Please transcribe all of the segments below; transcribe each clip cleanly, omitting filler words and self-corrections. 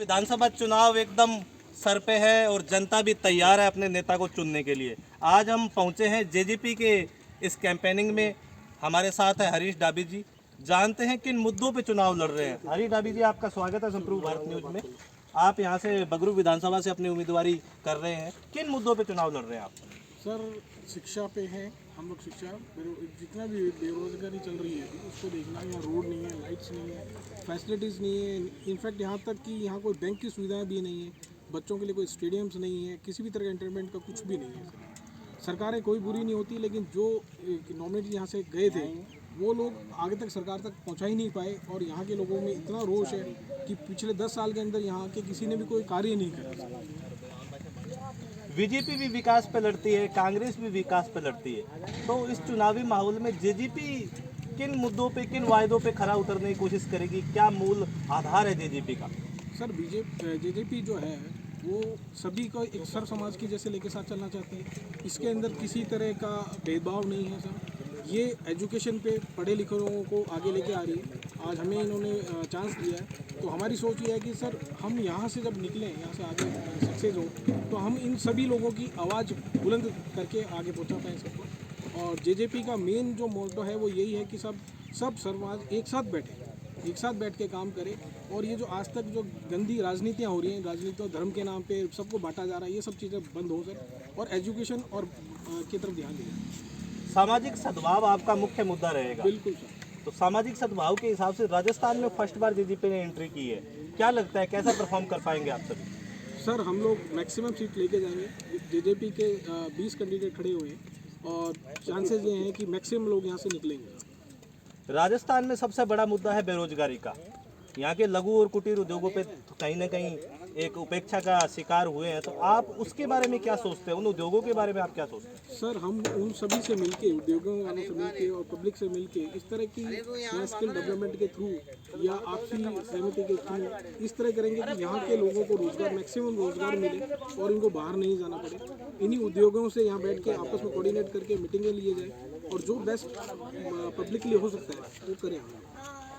विधानसभा चुनाव एकदम सर पे है और जनता भी तैयार है अपने नेता को चुनने के लिए। आज हम पहुंचे हैं जेजेपी के इस कैंपेनिंग में। हमारे साथ है हरीश डाबी जी। जानते हैं किन मुद्दों पे चुनाव लड़ रहे हैं। हरीश डाबी जी, आपका स्वागत है संप्रभु भारत न्यूज में। आप यहां से बगरू विधानसभा से अपनी उम्मीदवारी कर रहे हैं, किन मुद्दों पे चुनाव लड़ रहे हैं आप? सर, शिक्षा पे है हम लोग। शिक्षा जितना भी बेरोजगारी चल रही है उसको देखना। यहाँ रोड नहीं है, लाइट्स नहीं है, फैसिलिटीज़ नहीं है। इनफैक्ट यहाँ तक कि यहाँ कोई बैंक की सुविधाएं भी नहीं है, बच्चों के लिए कोई स्टेडियम्स नहीं है, किसी भी तरह का एंटरटेनमेंट का कुछ भी नहीं है। सरकारें कोई बुरी नहीं होती, लेकिन जो नॉमिनेट यहाँ से गए थे वो लोग आगे तक सरकार तक पहुँचा ही नहीं पाए। और यहाँ के लोगों में इतना रोष है कि पिछले 10 साल के अंदर यहाँ के किसी ने भी कोई कार्य नहीं करा। बीजेपी भी विकास पे लड़ती है, कांग्रेस भी विकास पे लड़ती है, तो इस चुनावी माहौल में जेजेपी किन मुद्दों पे, किन वायदों पे खरा उतरने की कोशिश करेगी? क्या मूल आधार है जेजेपी का? सर, जेजेपी जो है वो सभी को एक सर समाज की जैसे लेके साथ चलना चाहती है। इसके अंदर किसी तरह का भेदभाव नहीं है सर। ये एजुकेशन पे पढ़े लिखे लोगों को आगे लेके आ रही है। आज हमें इन्होंने चांस दिया है, तो हमारी सोच ये है कि सर हम यहाँ से जब निकलें, यहाँ से आगे सक्सेस हो, तो हम इन सभी लोगों की आवाज़ बुलंद करके आगे पहुँचा पाएँ सबको। और जेजेपी का मेन जो मोटो है वो यही है कि सब समाज एक साथ बैठ के काम करे। और ये जो आज तक जो गंदी राजनीतियाँ हो रही हैं, राजनीति और धर्म के नाम पे सबको बांटा जा रहा है, ये सब चीज़ें बंद हो सर, और एजुकेशन और की तरफ ध्यान दिया। सामाजिक सद्भाव आपका मुख्य मुद्दा रहेगा। बिल्कुल सर। तो सामाजिक सद्भाव के हिसाब से राजस्थान में फर्स्ट बार जेजेपी ने एंट्री की है, क्या लगता है कैसा परफॉर्म कर पाएंगे आप सभी? सर, हम लोग मैक्सिमम सीट लेके जाएंगे। जेजेपी के 20 कैंडिडेट खड़े हुए हैं और चांसेस ये हैं कि मैक्सिमम लोग यहाँ से निकलेंगे। राजस्थान में सबसे बड़ा मुद्दा है बेरोजगारी का। यहाँ के लघु और कुटीर उद्योगों पे कहीं ना कहीं एक उपेक्षा का शिकार हुए हैं, तो आप उसके बारे में क्या सोचते हैं? उन उद्योगों के बारे में आप क्या सोचते हैं? सर, हम उन सभी से मिलके, उद्योगों वालों से मिलके और पब्लिक से मिलके इस तरह की स्किल डेवलपमेंट के थ्रू या आपसी सहमति के थ्रू इस तरह करेंगे कि यहाँ के लोगों को रोजगार, मैक्सिमम रोजगार मिले और इनको बाहर नहीं जाना पड़े। इन्हीं उद्योगों से यहाँ बैठ के आपस में कोऑर्डिनेट करके मीटिंगें लिए जाए और जो बेस्ट पब्लिक के लिए हो सकता है वो करें।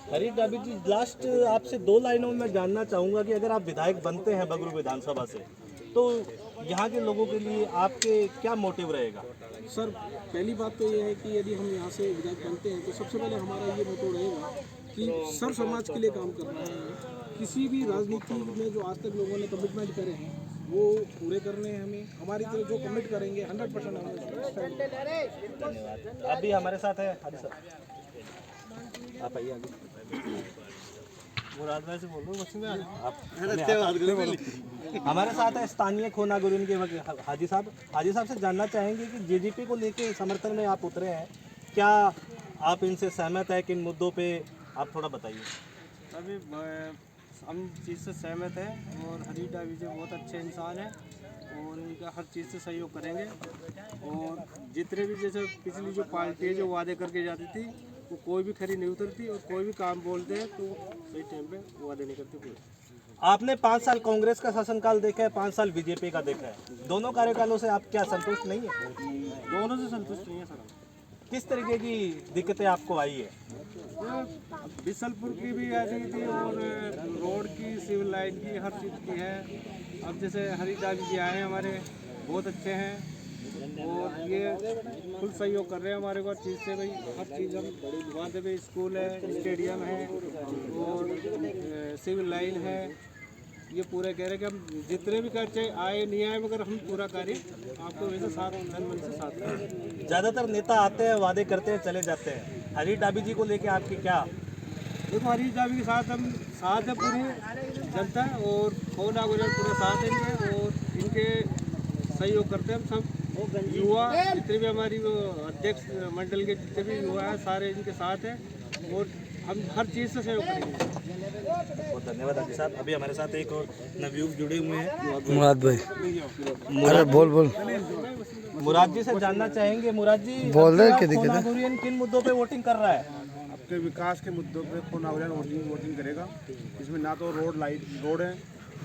हरीश डाबी जी, लास्ट आपसे 2 लाइनों में जानना चाहूँगा कि अगर आप विधायक बनते हैं बगरू विधानसभा से, तो यहाँ के लोगों के लिए आपके क्या मोटिव रहेगा? सर, पहली बात तो ये है कि यदि हम यहाँ से विधायक बनते हैं तो सबसे पहले हमारा ये मोटो रहेगा कि सब समाज के लिए काम करना है। किसी भी राजनीति में जो आज तक लोगों ने कमिटमेंट करे हैं वो पूरे करने हैं हमें। हमारी तरफ जो कमिट करेंगे 100% हमें। धन्यवाद। अभी हमारे साथ है हरीश सर, आप आइए आगे। मुराद भाई से बोल रहा हूँ, आप हमारे साथ है स्थानीय खोना गुरुन के हाजी साहब। हाजी साहब से जानना चाहेंगे कि जेजेपी को लेके समर्थन में आप उतरे हैं, क्या आप इनसे सहमत है? किन मुद्दों पे आप थोड़ा बताइए। अभी हम चीज़ से सहमत हैं और हरीश डाबी जी बहुत अच्छे इंसान हैं और उनका हर चीज़ से सहयोग करेंगे। और जितने भी जैसे पिछली जो पार्टी है जो वादे करके जाती थी वो कोई भी खरी नहीं उतरती, और कोई भी काम बोलते हैं तो सही टाइम पे वादे नहीं करते कोई। आपने 5 साल कांग्रेस का शासनकाल देखा है, 5 साल बीजेपी का देखा है, दोनों कार्यकालों से आप क्या संतुष्ट नहीं है? दोनों से संतुष्ट नहीं है सर। किस तरीके की दिक्कतें आपको आई है? बिसलपुर की भी आ रही थी और रोड की, सिविल लाइन की, हर चीज़ की है। अब जैसे हरीश डाबी जी आए हैं हमारे, बहुत अच्छे हैं और ये फुल सहयोग कर रहे हैं हमारे को चीज़ से। भाई हर चीज़ हम वहाँ से भी, स्कूल है, स्टेडियम है और सिविल लाइन है, ये पूरे कह रहे हैं कि हम जितने भी खर्चे आए नहीं आए मगर हम पूरा कार्य आपको वैसे साथ मन से साथ करें। ज़्यादातर नेता आते हैं, वादे करते हैं, चले जाते हैं। हरीश डाबी जी को लेके आपकी क्या? देखो, हरीश डाबी के साथ हम साथ है पूरी जनता और खोना गुजर पूरे साथ हैं और इनके सहयोग करते हैं हम सब। युवा जितने भी हमारी वो अध्यक्ष मंडल के जितने भी युवा हैं सारे इनके साथ हैं और हम हर चीज़ से सहयोग करेंगे। बहुत धन्यवाद हाजी साहब। अभी हमारे साथ एक और नवयुवक जुड़े हुए हैं, मुराद भाई। अरे बोल मुराद जी से जानना चाहेंगे। मुराद जी, बोल रहे हैं खोनागुरियन किन मुद्दों पे वोटिंग कर रहा है? आपके विकास के मुद्दों पे खोनागुरियन वोटिंग करेगा। इसमें ना तो रोड है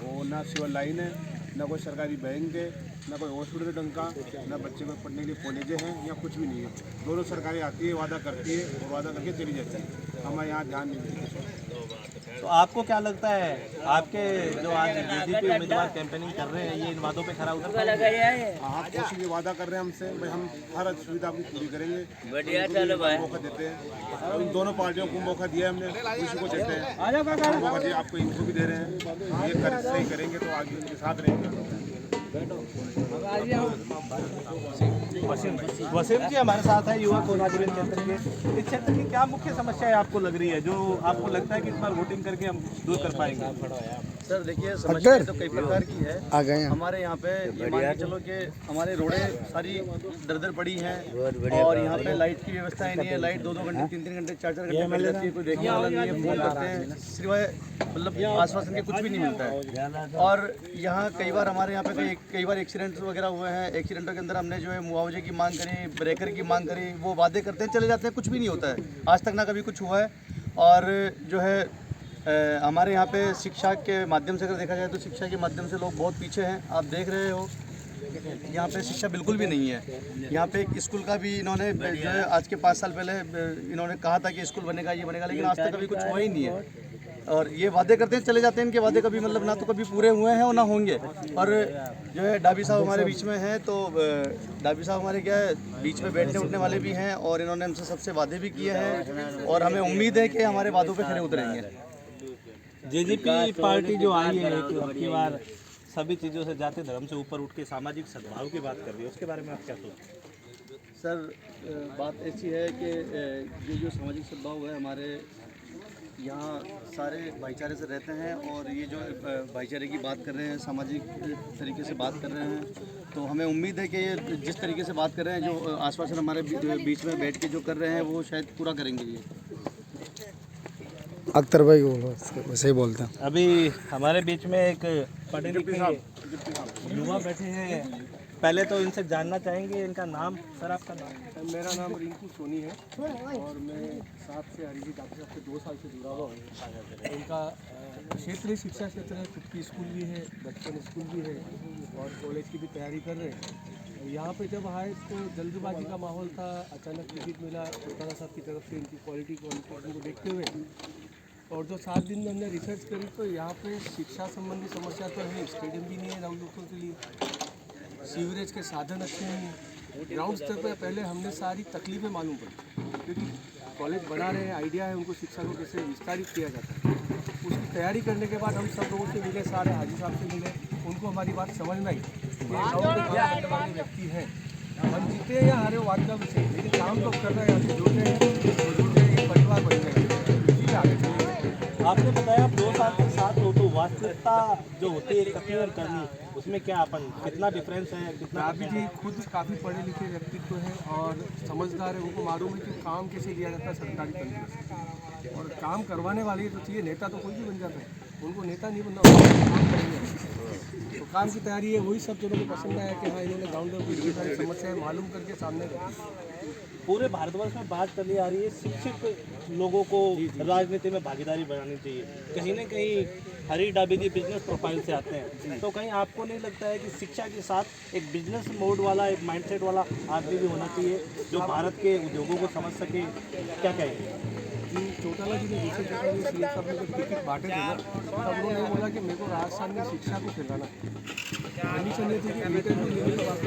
और ना सिविल लाइन है, ना कोई सरकारी बैंक है, ना कोई हॉस्पिटल डंका, ना बच्चे को पढ़ने के लिए कॉलेजें हैं, या कुछ भी नहीं है। दोनों सरकारें आती है, वादा करती है और वादा करके चली जाती है। हमारे यहाँ ध्यान नहीं देती। तो आपको क्या लगता है, आपके जो आज जेजेपी उम्मीदवार कैंपेनिंग कर रहे हैं, ये इन वादों पे खरा उतर पाएंगे? आप कुछ ये वादा कर रहे हैं हमसे भाई, हम हर सुविधा आपकी पूरी करेंगे, मौका देते हैं। और इन दोनों पार्टियों को मौका दिया हमने, किसी को देते हैं मौका दिया, आपको इनको भी दे रहे हैं। ये सही करेंगे तो आगे उनके साथ रहेंगे। वसीम जी हमारे साथ है, युवा कोनागुरिन क्षेत्र के। इस क्षेत्र की क्या मुख्य समस्या है आपको लग रही है, जो आपको लगता है कि इस बार वोटिंग करके हम दूर कर पाएंगे? सर देखिए, समस्या तो कई प्रकार की है। आ गए हैं। हमारे यहाँ पे ये मान के चलो कि हमारे रोडें सारी दर पड़ी हैं और यहाँ पे लाइट की व्यवस्था ही नहीं है। लाइट 2-2 घंटे 3-3 घंटे 4-4 घंटे मिल जाती है, कोई देखने वाला नहीं है। फोन करते हैं सिवाय मतलब आश्वासन के कुछ भी नहीं मिलता है। और यहाँ कई बार हमारे यहाँ पे कई बार एक्सीडेंट्स वगैरह हुए हैं। एक्सीडेंटों के अंदर हमने जो है मुआवजे की मांग करी, ब्रेकर की मांग करी, वो वादे करते हैं चले जाते हैं, कुछ भी नहीं होता है। आज तक ना कभी कुछ हुआ है। और जो है हमारे यहाँ पे शिक्षा के माध्यम से अगर देखा जाए तो शिक्षा के माध्यम से लोग बहुत पीछे हैं। आप देख रहे हो यहाँ पे शिक्षा बिल्कुल भी नहीं है। यहाँ पे एक स्कूल का भी इन्होंने जो है आज के 5 साल पहले इन्होंने कहा था कि स्कूल बनेगा, ये बनेगा, लेकिन आज तक कभी कुछ हुआ ही नहीं है। और ये वादे करते हैं चले जाते हैं, इनके वादे कभी मतलब ना तो कभी पूरे हुए हैं और ना होंगे। और जो है डाबी साहब हमारे बीच में हैं, तो डाबी साहब हमारे क्या है बीच में बैठने उठने वाले भी हैं और इन्होंने हमसे सबसे वादे भी किए हैं और हमें उम्मीद है कि हमारे वादों पे खरे उतरेंगे। जेजेपी पार्टी जो आई है अब की बार सभी चीज़ों से जाति धर्म से ऊपर उठ के सामाजिक सद्भाव की बात कर रही है, उसके बारे में आप क्या सोचते हैं? सर बात ऐसी है कि ये जो सामाजिक सद्भाव है हमारे यहाँ सारे भाईचारे से रहते हैं और ये जो भाईचारे की बात कर रहे हैं, सामाजिक तरीके से बात कर रहे हैं, तो हमें उम्मीद है कि ये जिस तरीके से बात कर रहे हैं, जो आश्वासन हमारे बीच में बैठ के जो कर रहे हैं, वो शायद पूरा करेंगे ये। अख्तर भाई बोलो, वैसे ही बोलते हैं। अभी हमारे बीच में एक पढ़े लिखे युवा बैठे हैं, पहले तो इनसे जानना चाहेंगे इनका नाम। सर आपका नाम? मेरा नाम रिंकू सोनी है और मैं 7 से हरीजी डॉक्टर साहब से 2 साल से जुड़ा हुआ हूँ। इनका क्षेत्रीय शिक्षा क्षेत्र है, खुद की स्कूल भी है, बच्चन स्कूल भी है और कॉलेज की भी तैयारी कर रहे हैं। यहाँ पे जब आए तो जल्दबाजी का माहौल था, अचानक टिकट मिला चौटाला साहब की तरफ से इनकी क्वालिफिकेशन को देखते हुए। और जो 7 दिन में हमने रिसर्च करी तो यहाँ पे शिक्षा संबंधी समस्या तो है, स्टेडियम भी नहीं है राउंड लोगों के लिए, सीवरेज के साधन अच्छे हैं। ग्राउंड स्तर पर पहले हमने सारी तकलीफ़ें मालूम पड़ी, क्योंकि कॉलेज बना रहे हैं, आइडिया है उनको शिक्षा को कैसे विस्तारित किया जाता है। उसकी तैयारी करने के बाद हम सब लोगों से मिले, सारे हाजी साहब से मिले, उनको हमारी बात समझ में आई कि गाँव में काम करने वाले व्यक्ति हैं, हम जीते हैं या हारे वाद का विषय, लेकिन काम तो कर रहे हैं, हम जुड़ रहे हैं, एक परिवार बन रहे हैं, इसी में आगे चलेंगे। आपने बताया आप 2 साल के साथ हो, तो वास्तविकता जो होती है कथनी और करनी, उसमें क्या अपन कितना डिफरेंस है? कितना अभी जी खुद काफ़ी पढ़े लिखे व्यक्तित्व हैं और समझदार है, उनको मालूम है कि काम कैसे लिया जाता है सरकारी तंत्र से, और काम करवाने वाले तो चाहिए। नेता तो कोई भी बन जाता है, उनको नेता नहीं बनना, काम करेंगे। तो काम की तैयारी है, वही सब जनों को पसंद आया कि हाँ इन्होंने ग्राउंड लेवल की सारी समस्याएं मालूम करके सामने रखी। पूरे भारतवर्ष में बात चली आ रही है शिक्षित लोगों को राजनीति में भागीदारी बनानी चाहिए। कहीं ना कहीं हरीश डाबी जी बिजनेस प्रोफाइल से आते हैं, तो कहीं आपको नहीं लगता है कि शिक्षा के साथ एक बिजनेस मोड वाला, एक माइंडसेट वाला आदमी भी होना चाहिए जो भारत के उद्योगों को समझ सके? क्या कहेंगे? जी चौटाला जी ने दूसरे जगह में सीएम साहब ने जब टिकट बांटे थे ना, तब उन्होंने बोला कि मेरे को राजस्थान में शिक्षा को फैलाना कंडीशन ये थी कि इंटरव्यू लेने के बाद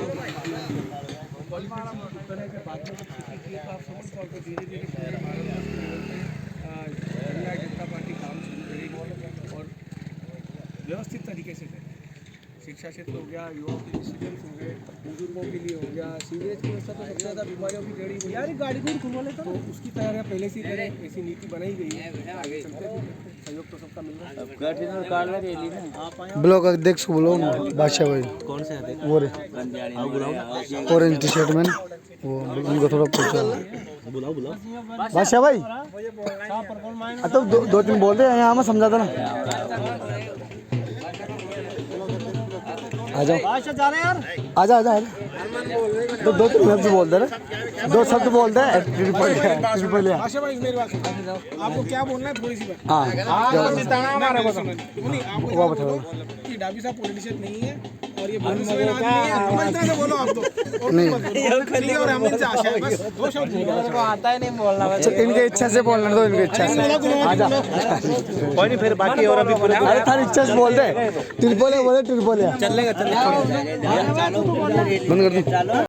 क्वालिफिकेशन करने के बाद में जब शिक्षित किया तो आप समझ पाओगे धीरे धीरे जनता जनता पार्टी काम शुरू करेगी और व्यवस्थित तरीके से करेगी। शिक्षा क्षेत्र हो गया, युवाओं के डिसीजन्स हो गए, बुजुर्गों के लिए हो गया, सीवरेज की व्यवस्था तो सबसे ज़्यादा बीमारियों की जड़ी हुई यार, गाड़ी को घुमा लेता तो उसकी तैयारियाँ पहले से ही करें, ऐसी नीति बनाई गई है, आगे चलते सहयोग तो सबका मिल रहा है। ब्लॉक अध्यक्ष बोलो ना, बादशाह भाई। कौन से अध्यक्ष? वो रे ऑरेंज टी शर्ट में वो, उनको थोड़ा पूछो। बुलाओ बादशाह भाई तो 2-3 बोल रहे हैं, यहाँ मैं समझाता ना। आ जाओ, आजा 2-3 मिनट से बोल दे रहे, 2 शब्द बोल दे। आशा भाई मेरी बात सुनो, आपको क्या बोलना है थोड़ी सी बात? हाँ आपको बताओ कि डाबी साहब पॉलिटिशियन नहीं है, और ये बिजनेसमैन आदमी है, समझता है, बोलो आप तो और नहीं चलिए और हम इनसे आशा है बस 2 शब्द अच्छा, इनके इच्छा से बोलना दो, इनके इच्छा से आजा। कोई नहीं, फिर बाकी और अभी पूरे अरे थारी इच्छा से बोल दे, ट्रिपल है बोले, ट्रिपल है चलेगा बंद कर दी।